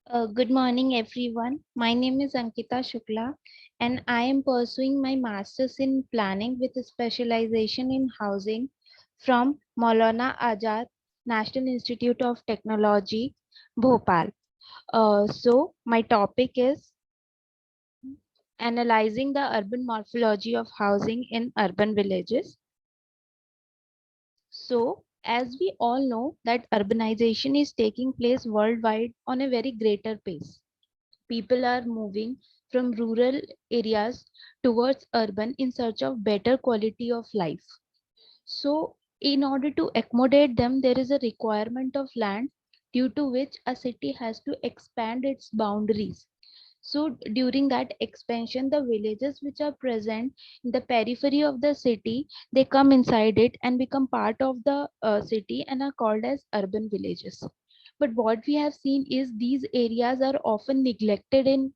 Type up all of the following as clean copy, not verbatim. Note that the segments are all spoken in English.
Good morning, everyone. My name is Ankita Shukla, and I am pursuing my master's in planning with a specialization in housing from Maulana Azad National Institute of Technology, Bhopal. My topic is analyzing the urban morphology of housing in urban villages. So, as we all know, that urbanization is taking place worldwide on a very greater pace. People are moving from rural areas towards urban in search of better quality of life. So, in order to accommodate them, there is a requirement of land due to which a city has to expand its boundaries. So, during that expansion, the villages which are present in the periphery of the city, they come inside it and become part of the city and are called as urban villages. But what we have seen is these areas are often neglected in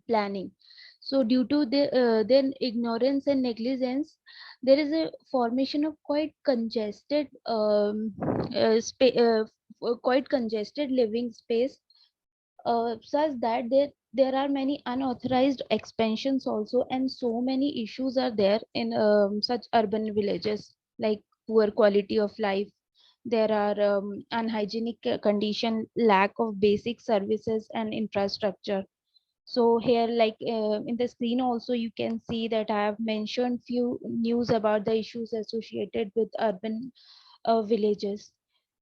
planning. So due to their ignorance and negligence, there is a formation of quite congested living space, such that there are many unauthorized expansions also, and so many issues are there in such urban villages, like poor quality of life. There are unhygienic condition, lack of basic services and infrastructure. So here, like in the screen also, you can see that I have mentioned few news about the issues associated with urban villages.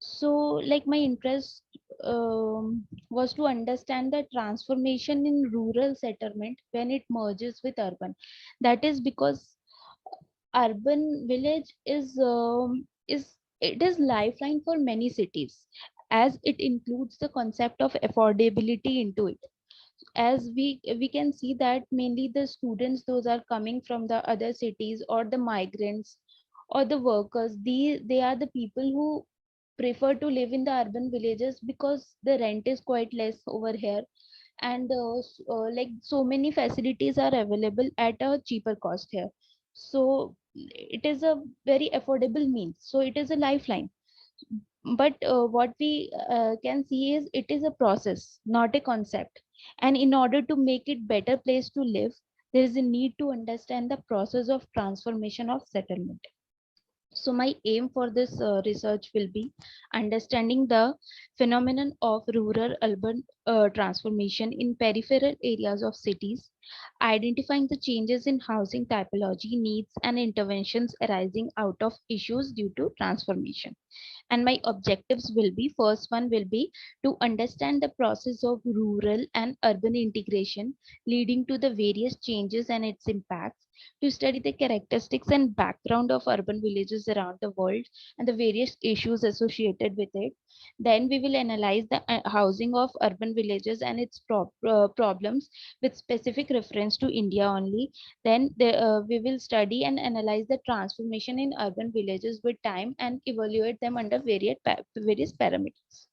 So like my interest was to understand the transformation in rural settlement when it merges with urban. That is because urban village is it is lifeline for many cities, as it includes the concept of affordability into it. As we can see that mainly the students, those are coming from the other cities, or the migrants, or the workers, they are the people who prefer to live in the urban villages because the rent is quite less over here, and like so many facilities are available at a cheaper cost here. So it is a very affordable means, so it is a lifeline. But what we can see is it is a process, not a concept. And in order to make it better place to live, there is a need to understand the process of transformation of settlement. So my aim for this research will be understanding the phenomenon of rural urban transformation in peripheral areas of cities, identifying the changes in housing typology, needs and interventions arising out of issues due to transformation. And my objectives will be, first one will be to understand the process of rural and urban integration leading to the various changes and its impacts, to study the characteristics and background of urban villages around the world and the various issues associated with it. Then we will analyze the housing of urban villages and its problems with specific reference to India only. Then we will study and analyze the transformation in urban villages with time and evaluate them under various parameters.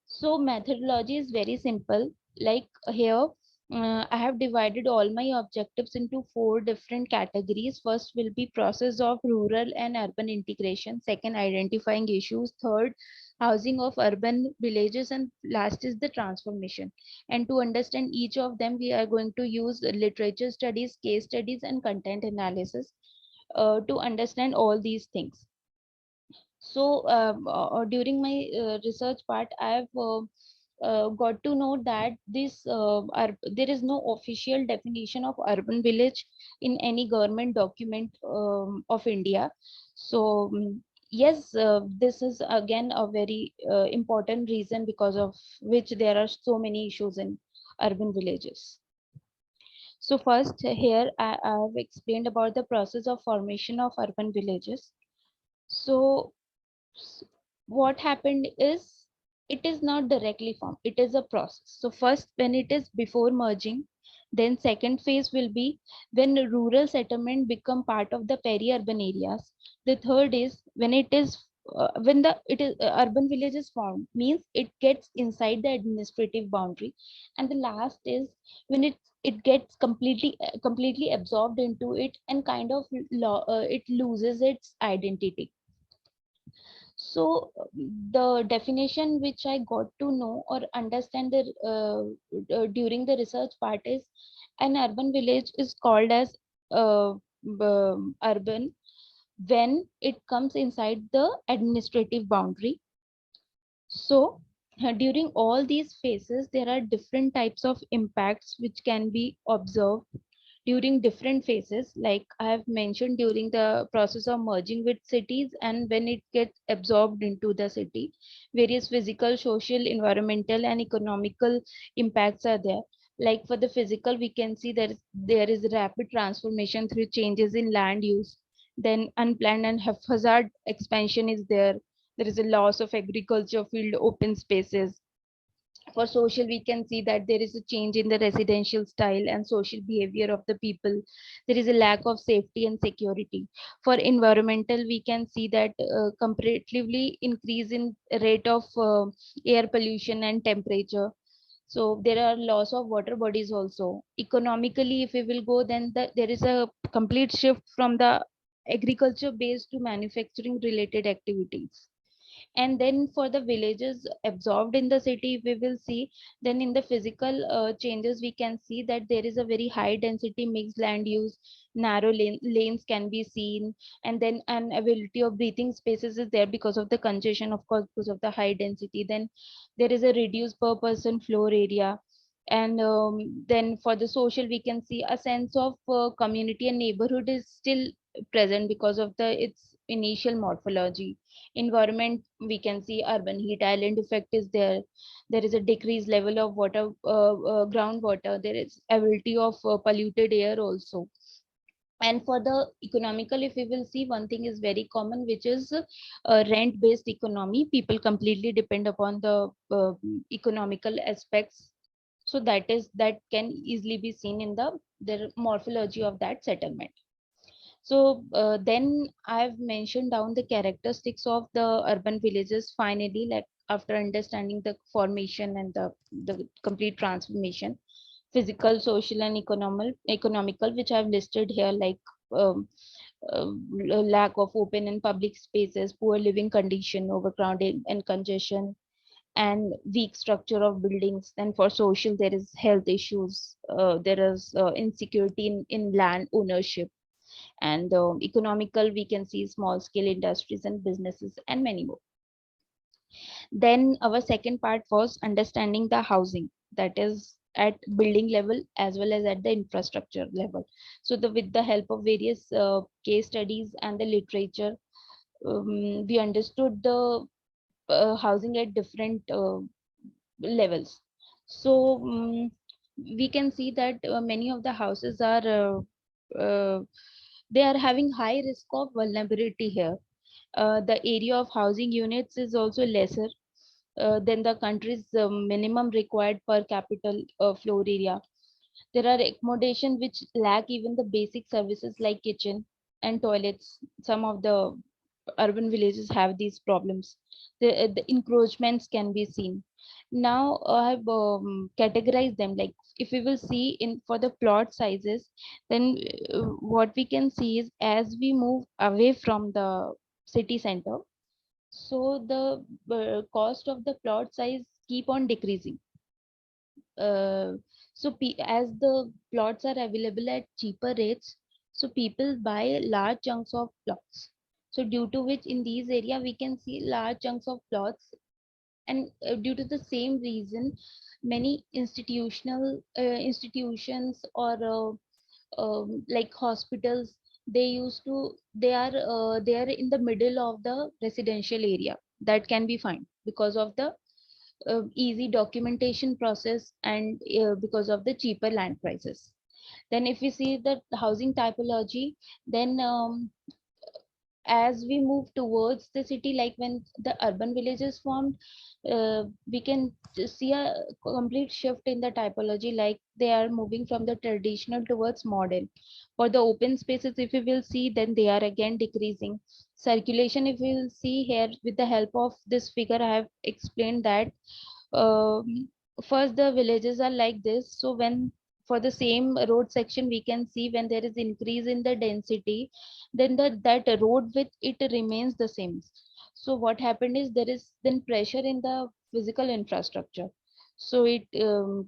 So methodology is very simple. Like here, I have divided all my objectives into four different categories. First will be process of rural and urban integration. Second, identifying issues. Third, housing of urban villages, and last is the transformation. And to understand each of them, we are going to use literature studies, case studies, and content analysis to understand all these things. So during my research part, I have got to know that there is no official definition of urban village in any government document of India. So yes, this is again a very important reason because of which there are so many issues in urban villages. So first here I have explained about the process of formation of urban villages. So what happened is, it is not directly formed, it is a process. So first, when it is before merging, then second phase will be when rural settlement become part of the peri-urban areas. The third is when it is when the it is urban village is formed, means it gets inside the administrative boundary. And the last is when it gets completely absorbed into it, and kind of it loses its identity. So the definition which I got to know or understand during the research part is an urban village is called as urban when it comes inside the administrative boundary. So during all these phases, there are different types of impacts which can be observed during different phases. Like I have mentioned, during the process of merging with cities and when it gets absorbed into the city, various physical, social, environmental, and economical impacts are there. Like for the physical, we can see there is rapid transformation through changes in land use. Then unplanned and haphazard expansion is there. There is a loss of agriculture field open spaces. For social, we can see that there is a change in the residential style and social behavior of the people. There is a lack of safety and security. For environmental, we can see that comparatively increase in rate of air pollution and temperature. So there are loss of water bodies also. Economically, if we will go, then there is a complete shift from the agriculture based to manufacturing related activities. And then for the villages absorbed in the city, we will see, then in the physical changes, we can see that there is a very high density mixed land use. Narrow lanes can be seen, and then an ability of breathing spaces is there because of the congestion, of course, because of the high density. Then there is a reduced per person floor area. And then for the social, we can see a sense of community and neighborhood is still present because of the its initial morphology. Environment, we can see urban heat island effect is there. There is a decreased level of water, groundwater. There is ability of polluted air also. And for the economical, if we will see, one thing is very common, which is rent based economy. People completely depend upon the economical aspects. So that can easily be seen in the morphology of that settlement. So then I've mentioned down the characteristics of the urban villages finally, like after understanding the formation and the complete transformation, physical, social, and economical, which I've listed here, like um, lack of open and public spaces, poor living condition, overcrowding and congestion, and weak structure of buildings. Then for social, there is health issues, there is insecurity in land ownership, and economical, we can see small scale industries and businesses and many more. Then our second part was understanding the housing, that is at building level as well as at the infrastructure level. So with the help of various case studies and the literature, we understood the housing at different levels. So we can see that many of the houses are they are having high risk of vulnerability here. The area of housing units is also lesser than the country's minimum required per capita floor area. There are accommodations which lack even the basic services like kitchen and toilets. Some of the urban villages have these problems. The encroachments can be seen. Now I have categorized them. Like if we will see in for the plot sizes, then what we can see is as we move away from the city center, so the cost of the plot size keep on decreasing. uh, so as the plots are available at cheaper rates, so people buy large chunks of plots. So due to which in these area we can see large chunks of plots, and due to the same reason, many institutions or like hospitals, they are in the middle of the residential area. That can be fine because of the easy documentation process and because of the cheaper land prices. Then if we see the housing typology, then as we move towards the city, like when the urban village is formed, we can see a complete shift in the typology, like they are moving from the traditional towards modern. For the open spaces, if we will see, then they are again decreasing. Circulation, if we will see here with the help of this figure, I have explained that um, first the villages are like this. So when for the same road section, we can see when there is increase in the density, then that road width it remains the same. So what happened is there is then pressure in the physical infrastructure. So it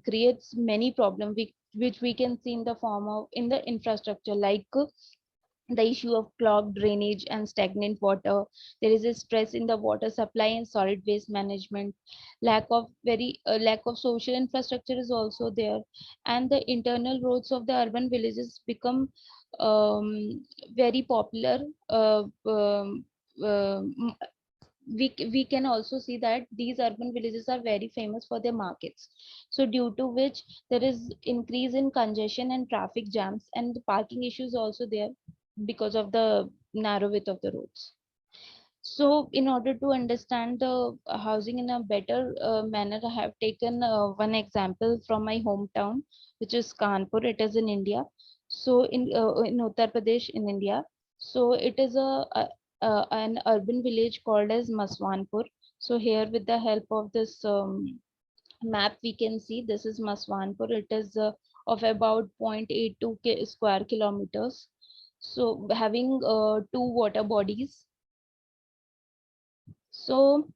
creates many problems which we can see in the form of in the infrastructure, like the issue of clogged drainage and stagnant water. There is a stress in the water supply and solid waste management. Lack of social infrastructure is also there, and the internal roads of the urban villages become very popular. We can also see that these urban villages are very famous for their markets, so due to which there is increase in congestion and traffic jams, and the parking issues also there because of the narrow width of the roads. So, in order to understand the housing in a better manner, I have taken one example from my hometown, which is Kanpur. It is in India. So, in Uttar Pradesh in India. So, it is an urban village called as Maswanpur. So, here with the help of this map, we can see this is Maswanpur. It is of about 0.82 square kilometers. So, having two water bodies. So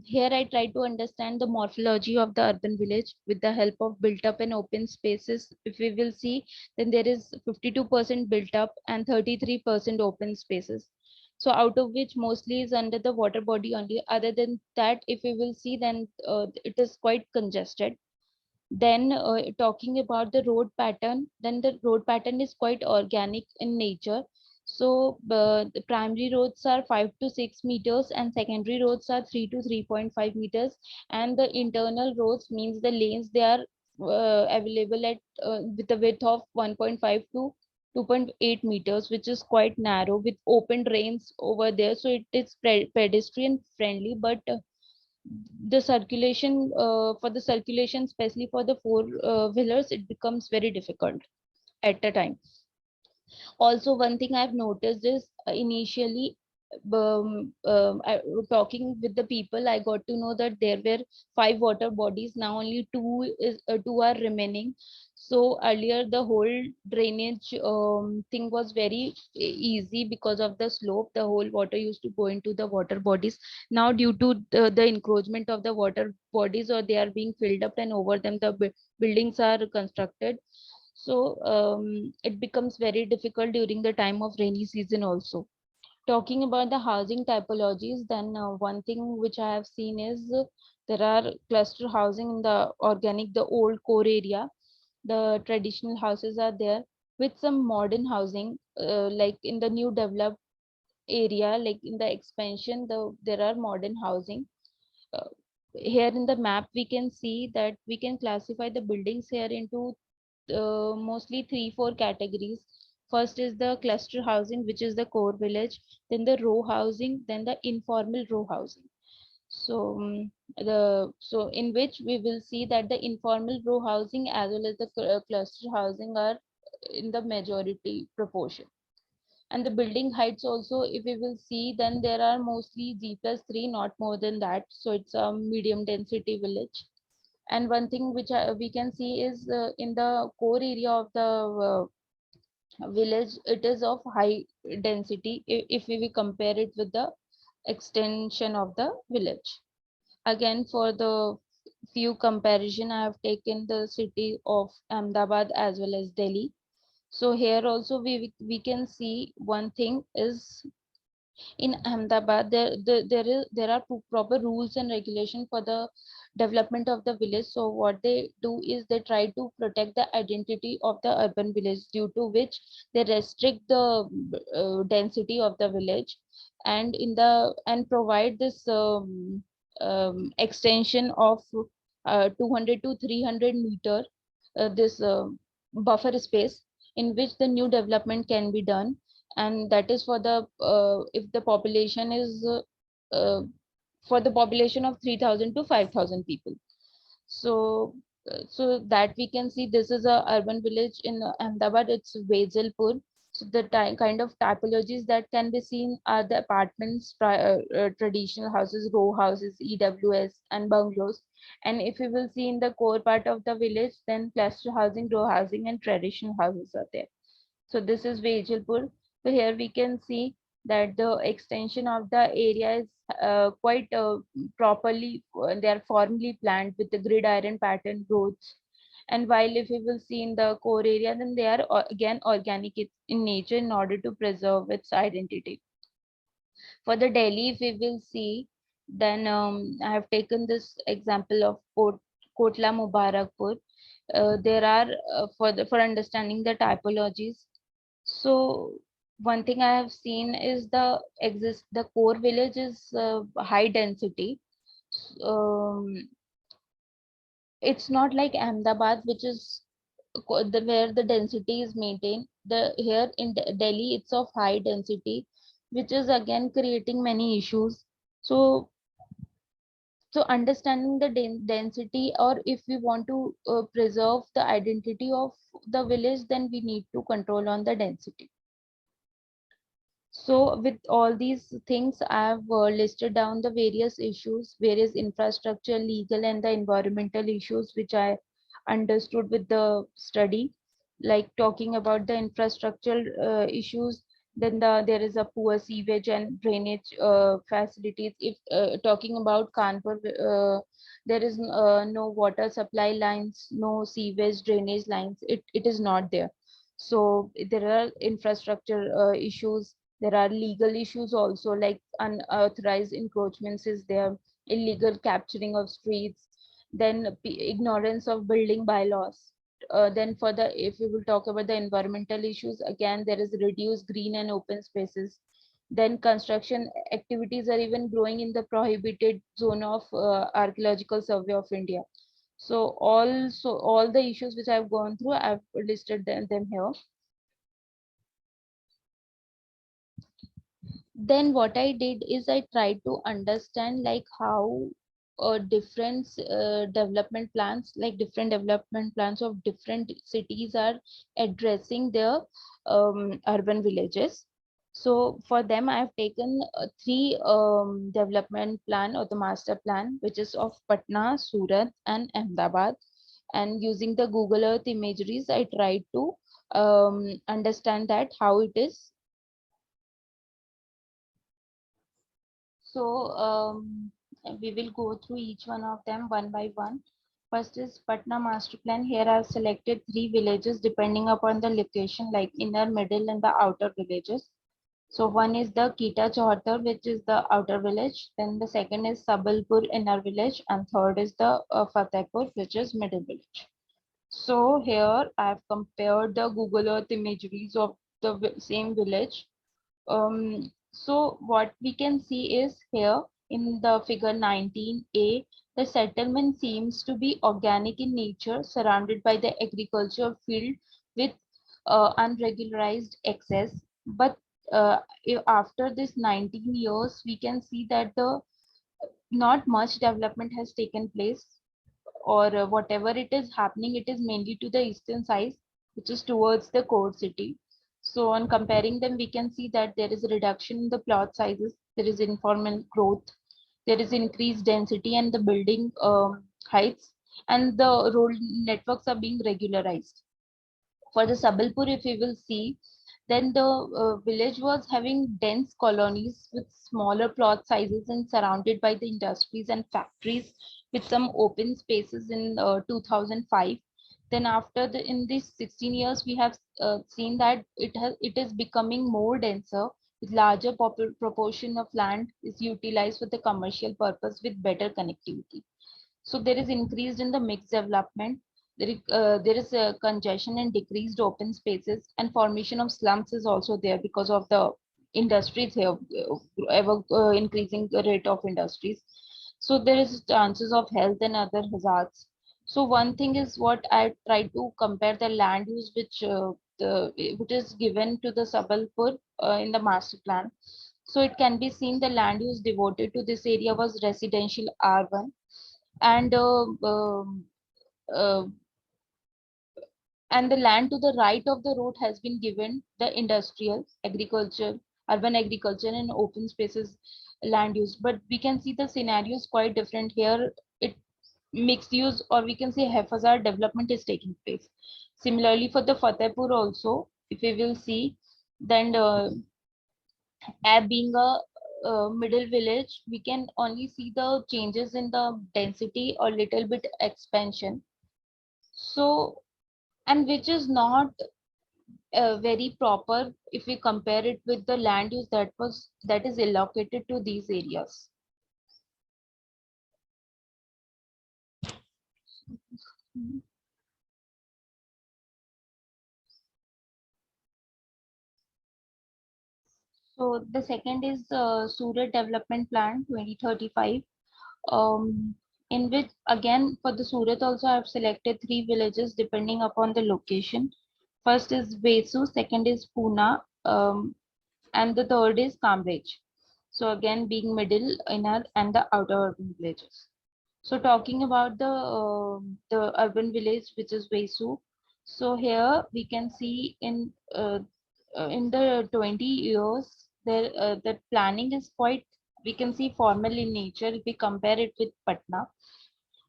here I try to understand the morphology of the urban village with the help of built up and open spaces. If we will see, then there is 52% built up and 33% open spaces. So out of which mostly is under the water body only. Other than that, if we will see, then it is quite congested. Then talking about the road pattern, then the road pattern is quite organic in nature. So the primary roads are 5 to 6 meters and secondary roads are 3 to 3.5 meters. And the internal roads means the lanes, they are available at with a width of 1.5 to 2.8 meters, which is quite narrow with open drains over there. So it is pedestrian friendly, but the circulation for the circulation, especially for the four wheelers, it becomes very difficult at the time. Also, one thing I've noticed is initially talking with the people, I got to know that there were five water bodies. Now only two are remaining. So earlier the whole drainage thing was very easy because of the slope. The whole water used to go into the water bodies. Now due to the encroachment of the water bodies, or they are being filled up and over them the buildings are constructed, so it becomes very difficult during the time of rainy season also. Talking about the housing typologies, then one thing which I have seen is there are cluster housing in the organic, the old core area. The traditional houses are there with some modern housing, like in the new developed area, like in the expansion, there are modern housing. Uh, Here in the map, we can see that we can classify the buildings here into mostly three, four categories. First is the cluster housing, which is the core village, then the row housing, then the informal row housing. So so in which we will see that the informal row housing as well as the cluster housing are in the majority proportion. And the building heights also, if we will see, then there are mostly G+3, not more than that. So it's a medium density village. And one thing which we can see is in the core area of the village, it is of high density if we will compare it with the extension of the village. Again, for the few comparison, I have taken the city of Ahmedabad as well as Delhi. So here also we can see one thing is in Ahmedabad, there are proper rules and regulation for the development of the village. So what they do is they try to protect the identity of the urban village, due to which they restrict the density of the village, and provide this extension of 200 to 300 meter, this buffer space in which the new development can be done. And that is for the if the population is uh, for the population of 3000 to 5000 people. So so that we can see, this is a urban village in Ahmedabad, it's Vejalpur. So the kind of typologies that can be seen are the apartments, traditional houses, row houses, EWS and bungalows. And if we will see in the core part of the village, then cluster housing, row housing and traditional houses are there. So this is Vejalpur. So here we can see. that the extension of the area is quite properly, they are formally planned with the gridiron pattern roads. And while if we will see in the core area, then they are again organic in nature in order to preserve its identity. For the Delhi, if we will see, then I have taken this example of Kotla Mubarakpur. There are for understanding the typologies. So one thing I have seen is the core village is high density. Um, it's not like Ahmedabad, which is where the density is maintained. The here in Delhi, it's of high density, which is again creating many issues. So understanding the density, or if we want to preserve the identity of the village, then we need to control on the density. So with all these things, I have listed down the various issues, various infrastructure, legal, and the environmental issues which I understood with the study. Like talking about the infrastructural issues, then there is a poor sewage and drainage facilities. If talking about Kanpur, there is no water supply lines, no sewage drainage lines. It is not there. So there are infrastructure issues. There are legal issues also, like unauthorized encroachments is there, illegal capturing of streets, then ignorance of building bylaws. Then for the if we will talk about the environmental issues, again there is reduced green and open spaces. Then construction activities are even growing in the prohibited zone of Archaeological Survey of India. So all the issues which I've gone through, I've listed them here. Then what I did is I tried to understand like how different different development plans of different cities are addressing their urban villages. So for them, I have taken three development plan or the master plan, which is of Patna, Surat, and Ahmedabad. And using the Google Earth imageries, I tried to understand that how it is. So we will go through each one of them one by one. First is Patna Master Plan. Here I've selected three villages depending upon the location, like inner, middle, and the outer villages. So one is the Kita Chauhatar, which is the outer village. Then the second is Sabalpur, inner village, and third is the Fatehpur, which is middle village. So here I've compared the Google Earth imageries of the same village. So what we can see is here in the figure 19a, the settlement seems to be organic in nature, surrounded by the agriculture field with unregularized access. But after this 19 years, we can see that the not much development has taken place, or whatever it is happening, it is mainly to the eastern side, which is towards the core city. So on comparing them, we can see that there is a reduction in the plot sizes, there is informal growth, there is increased density and the building heights, and the road networks are being regularized. For the Sabalpur, if we will see, then the village was having dense colonies with smaller plot sizes and surrounded by the industries and factories with some open spaces in 2005. Then after in these 16 years, we have seen that it is becoming more denser with larger proportion of land is utilized for the commercial purpose with better connectivity. So there is increased in the mixed development. There is a congestion and decreased open spaces, and formation of slums is also there because of the industries here, ever increasing the rate of industries. So there is chances of health and other hazards. So one thing is what I try to compare the land use which is given to the Sabalpur in the master plan. So it can be seen the land use devoted to this area was residential R1, and uh, and the land to the right of the road has been given the industrial agriculture, urban agriculture, and open spaces land use. But we can see the scenario is quite different here. It mixed use, or we can say haphazard development is taking place. Similarly for the Fatehpur also, if we will see, then Being a middle village, we can only see the changes in the density or little bit expansion. So, and which is not very proper if we compare it with the land use that is allocated to these areas. So the second is Surat Development Plan 2035, in which again for the Surat also I have selected three villages depending upon the location. First is Vesu, second is Pune, and the third is Cambridge. So again being middle, inner and the outer urban villages. So talking about the urban village which is Vesu. So here we can see in the 20 years there the planning is quite, we can see formal in nature if we compare it with Patna.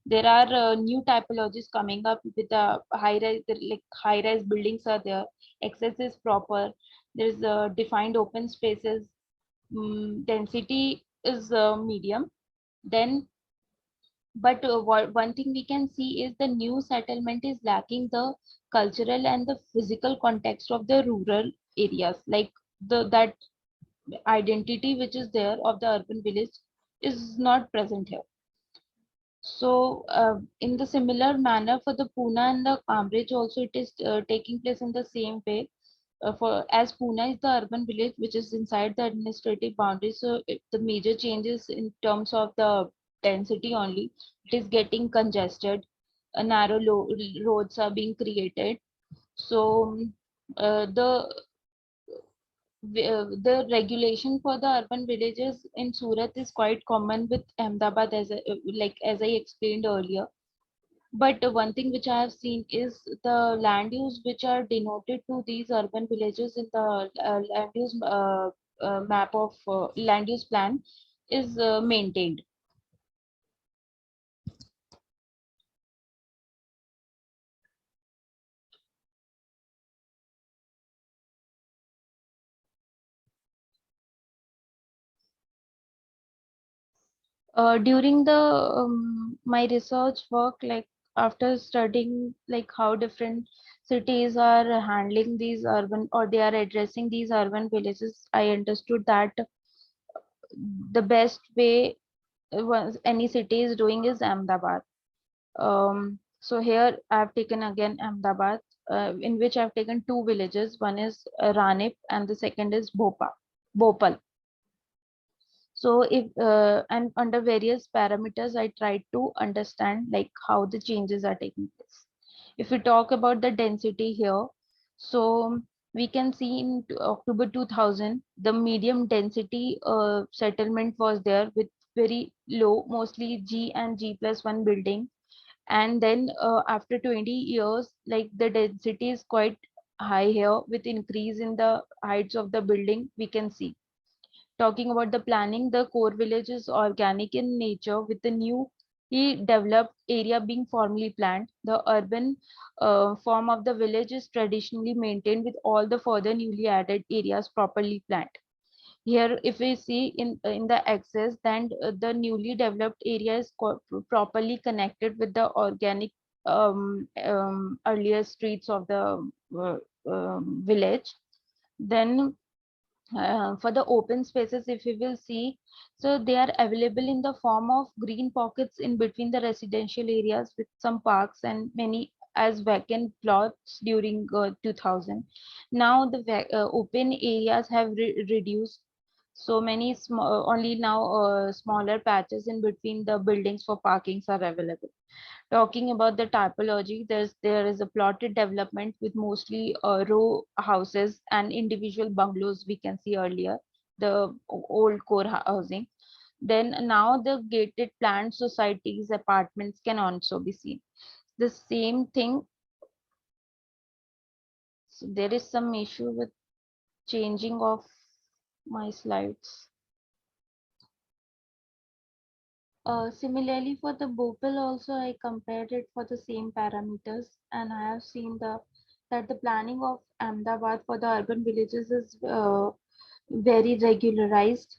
There are new typologies coming up with the high rise, like high rise buildings are there, access is proper, there's defined open spaces, density is medium. Then but one thing we can see is the new settlement is lacking the cultural and the physical context of the rural areas, like the that identity which is there of the urban village is not present here. So in the similar manner for the Pune and the Cambridge also it is taking place in the same way. For as Pune is the urban village which is inside the administrative boundary, so the major changes in terms of the density only, it is getting congested, narrow roads are being created. So the the regulation for the urban villages in Surat is quite common with Ahmedabad, like as I explained earlier. But one thing which I have seen is the land use which are denoted to these urban villages in the land use map of land use plan is maintained. During the my research work, like after studying like how different cities are handling these urban or they are addressing these urban villages, I understood that the best way any city is doing is Ahmedabad. So here I've taken again Ahmedabad, in which I've taken two villages. One is Ranip and the second is Bhopal. So if and under various parameters, I tried to understand like how the changes are taking place. If we talk about the density here, so we can see in October 2000, the medium density settlement was there with very low, mostly G and G plus one building. And then after 20 years, like the density is quite high here with increase in the heights of the building, we can see. Talking about the planning, the core village is organic in nature with the newly developed area being formally planned. The urban form of the village is traditionally maintained with all the further newly added areas properly planned. Here, if we see in the axis, then the newly developed area is properly connected with the organic earlier streets of the village. Then for the open spaces, if we will see, so they are available in the form of green pockets in between the residential areas with some parks and many as vacant plots during 2000. Now the open areas have reduced, so many small only now smaller patches in between the buildings for parkings are available. Talking about the typology, there is a plotted development with mostly row houses and individual bungalows we can see earlier, the old core housing. Then now the gated planned societies, apartments can also be seen. The same thing, so there is some issue with changing of my slides. Similarly, for the Bhopal also, I compared it for the same parameters, and I have seen that the planning of Ahmedabad for the urban villages is very regularized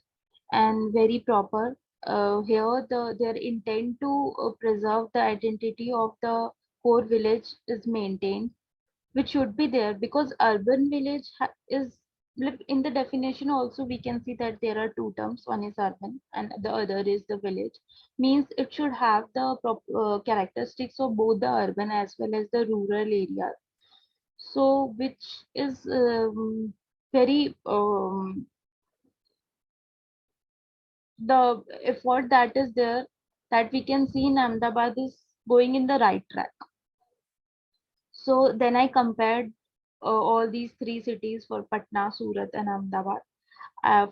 and very proper. Here, their intent to preserve the identity of the core village is maintained, which should be there because urban village is like in the definition also we can see that there are two terms. One is urban and the other is the village. Means it should have the characteristics of both the urban as well as the rural area. So, which is very the effort that is there that we can see in Ahmedabad is going in the right track. So then I compared all these three cities for Patna, Surat, and Ahmedabad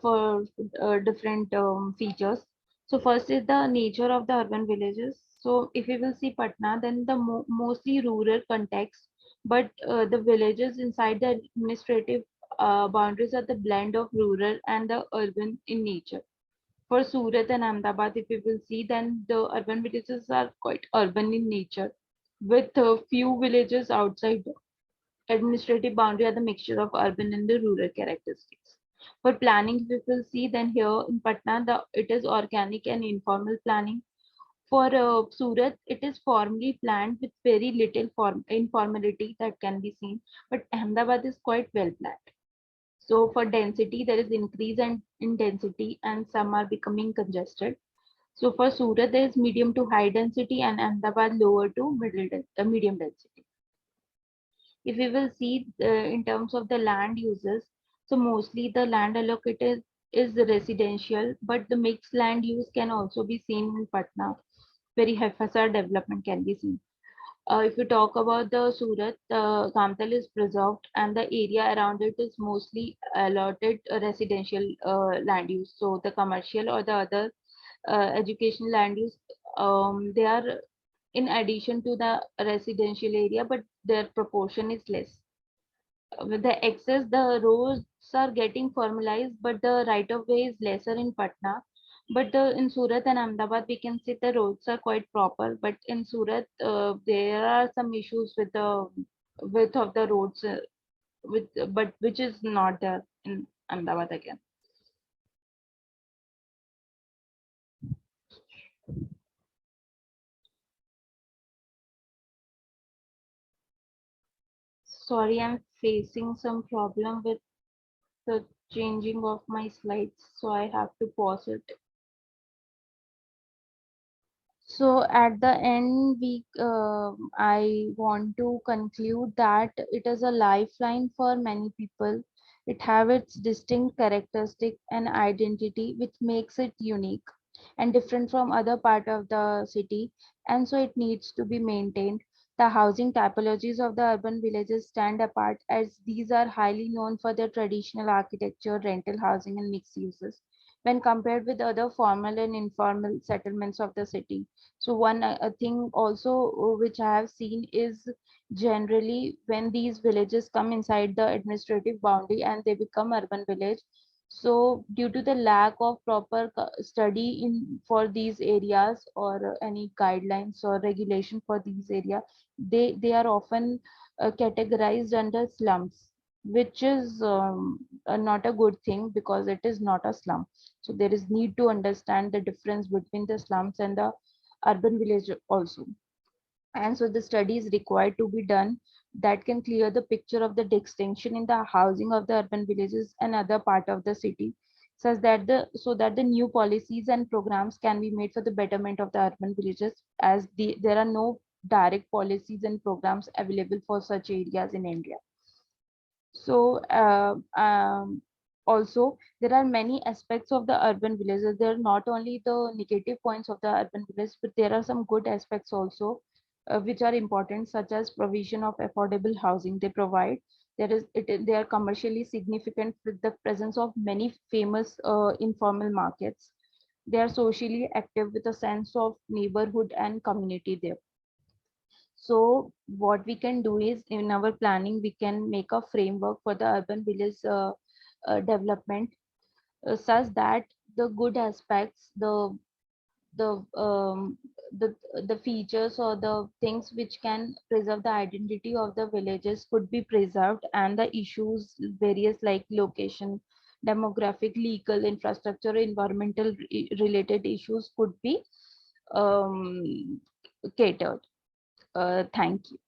for different features. So first is the nature of the urban villages. So if we will see Patna, then the mostly rural context, but the villages inside the administrative boundaries are the blend of rural and the urban in nature. For Surat and Ahmedabad, if we will see, then the urban villages are quite urban in nature, with a few villages outside the administrative boundary are the mixture of urban and the rural characteristics. For planning, if we will see, then here in Patna, it is organic and informal planning. For Surat, it is formally planned with very little informality that can be seen, but Ahmedabad is quite well planned. So for density, there is increase in density and some are becoming congested. So for Surat, there is medium to high density and Ahmedabad lower to medium density. If we will see in terms of the land uses, so mostly the land allocated is residential, but the mixed land use can also be seen in Patna. Very haphazard development can be seen. If you talk about the Surat, the Kamtal is preserved and the area around it is mostly allotted residential land use. So the commercial or the other educational land use, they are in addition to the residential area, but their proportion is less. With the excess, the roads are getting formalized, but the right of way is lesser in Patna. But in Surat and Ahmedabad, we can see the roads are quite proper. But in Surat, there are some issues with the width of the roads, with but which is not there in Ahmedabad again. Sorry, I'm facing some problem with the changing of my slides, so I have to pause it. So at the end, I want to conclude that it is a lifeline for many people. It have its distinct characteristic and identity, which makes it unique and different from other part of the city, and so it needs to be maintained. The housing typologies of the urban villages stand apart as these are highly known for their traditional architecture, rental housing, and mixed uses when compared with other formal and informal settlements of the city. So one thing also which I have seen is generally when these villages come inside the administrative boundary and they become urban village. So due to the lack of proper study in for these areas or any guidelines or regulation for these area, they are often categorized under slums, which is not a good thing because it is not a slum. So there is need to understand the difference between the slums and the urban village also. And so the study is required to be done that can clear the picture of the distinction in the housing of the urban villages and other part of the city, such that the new policies and programs can be made for the betterment of the urban villages, as there are no direct policies and programs available for such areas in India. So also there are many aspects of the urban villages. There are not only the negative points of the urban village, but there are some good aspects also, which are important, such as provision of affordable housing they provide. They are commercially significant with the presence of many famous informal markets. They are socially active with a sense of neighborhood and community there. So what we can do is in our planning, we can make a framework for the urban village development, such that the good aspects, the um, the features or the things which can preserve the identity of the villages could be preserved, and the issues various like location, demographic, legal, infrastructure, environmental related issues could be catered. Thank you.